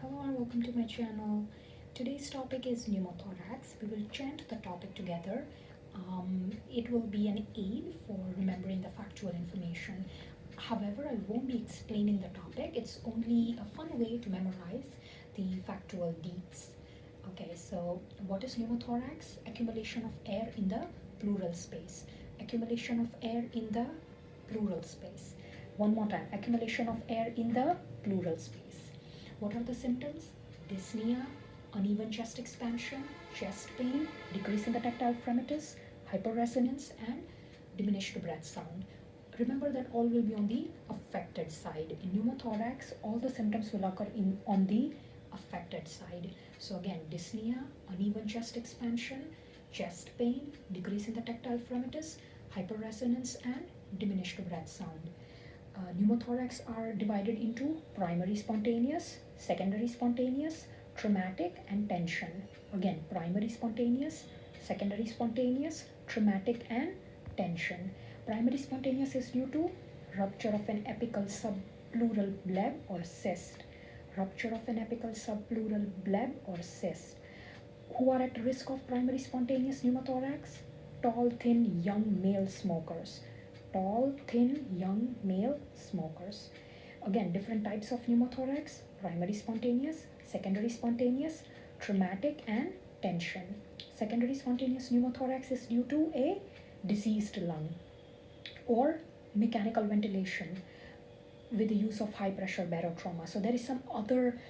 Hello and welcome to my channel. Today's topic is pneumothorax. We will chant the topic together. It will be an aid for remembering the factual information. However, I won't be explaining the topic. It's only a fun way to memorize the factual deeds. Okay, so what is pneumothorax? Accumulation of air in the pleural space. Accumulation of air in the pleural space. One more time. Accumulation of air in the pleural space. What are the symptoms? Dyspnea, uneven chest expansion, chest pain, decrease in the tactile fremitus, hyperresonance, and diminished breath sound. Remember that all will be on the affected side. In pneumothorax, all the symptoms will occur on the affected side. So again, dyspnea, uneven chest expansion, chest pain, decrease in the tactile fremitus, hyperresonance, and diminished breath sound. Pneumothorax are divided into primary spontaneous, secondary spontaneous, traumatic, and tension. Again, primary spontaneous, secondary spontaneous, traumatic, and tension. Primary spontaneous is due to rupture of an apical subpleural bleb or cyst. Rupture of an apical subpleural bleb or cyst. Who are at risk of primary spontaneous pneumothorax? Tall, thin, young male smokers. Tall, thin, young male smokers. Again, different types of pneumothorax: primary spontaneous, secondary spontaneous, traumatic, and tension. Secondary spontaneous pneumothorax is due to a diseased lung or mechanical ventilation with the use of high pressure barotrauma. So there is some other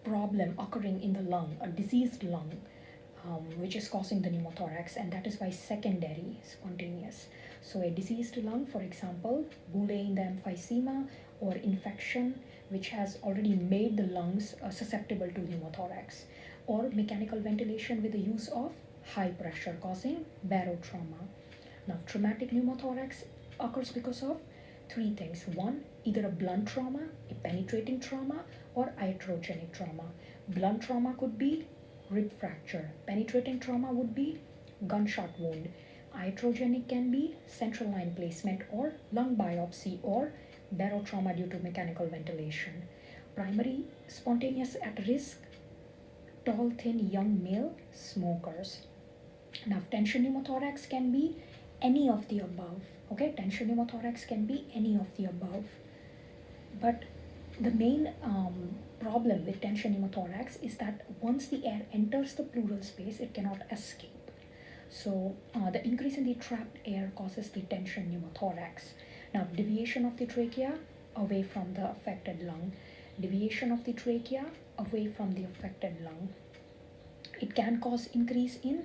problem occurring in the lung, a diseased lung, which is causing the pneumothorax, and that is why secondary spontaneous. So a diseased lung, for example, bullae in the emphysema, or infection which has already made the lungs susceptible to pneumothorax, or mechanical ventilation with the use of high pressure causing barotrauma. Now, traumatic pneumothorax occurs because of three things. One, either a blunt trauma, a penetrating trauma, or iatrogenic trauma. Blunt trauma could be rib fracture. Penetrating trauma would be gunshot wound. Iatrogenic can be central line placement or lung biopsy or barotrauma due to mechanical ventilation. Primary spontaneous at risk: tall, thin, young male smokers. Now, tension pneumothorax can be any of the above. Okay, tension pneumothorax can be any of the above. But the main problem with tension pneumothorax is that once the air enters the pleural space, it cannot escape. So the increase in the trapped air causes the tension pneumothorax. Now, deviation of the trachea away from the affected lung. Deviation of the trachea away from the affected lung. It can cause increase in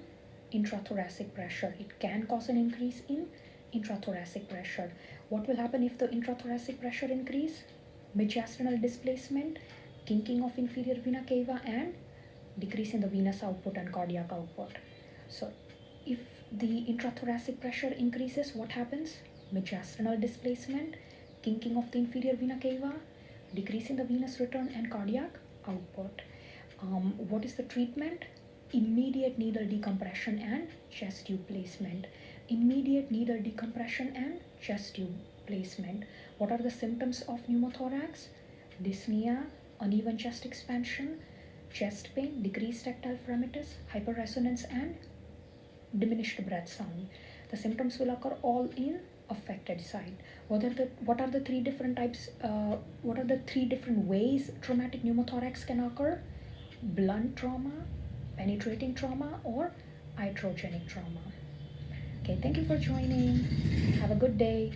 intrathoracic pressure. It can cause an increase in intrathoracic pressure. What will happen if the intrathoracic pressure increase? Mid-jastrinal displacement, kinking of inferior vena cava, and decrease in the venous output and cardiac output. So if the intrathoracic pressure increases, what happens? Mid-jastrinal displacement, kinking of the inferior vena cava, decrease in the venous return and cardiac output. What is the treatment? Immediate needle decompression and chest tube placement. Immediate needle decompression and chest tube placement. What are the symptoms of pneumothorax? Dyspnea, uneven chest expansion, chest pain, decreased tactile fremitus, hyperresonance, and diminished breath sound. The symptoms will occur all in affected side. What are the three different types? What are the three different ways traumatic pneumothorax can occur? Blunt trauma, penetrating trauma, or iatrogenic trauma. Okay, thank you for joining. Have a good day.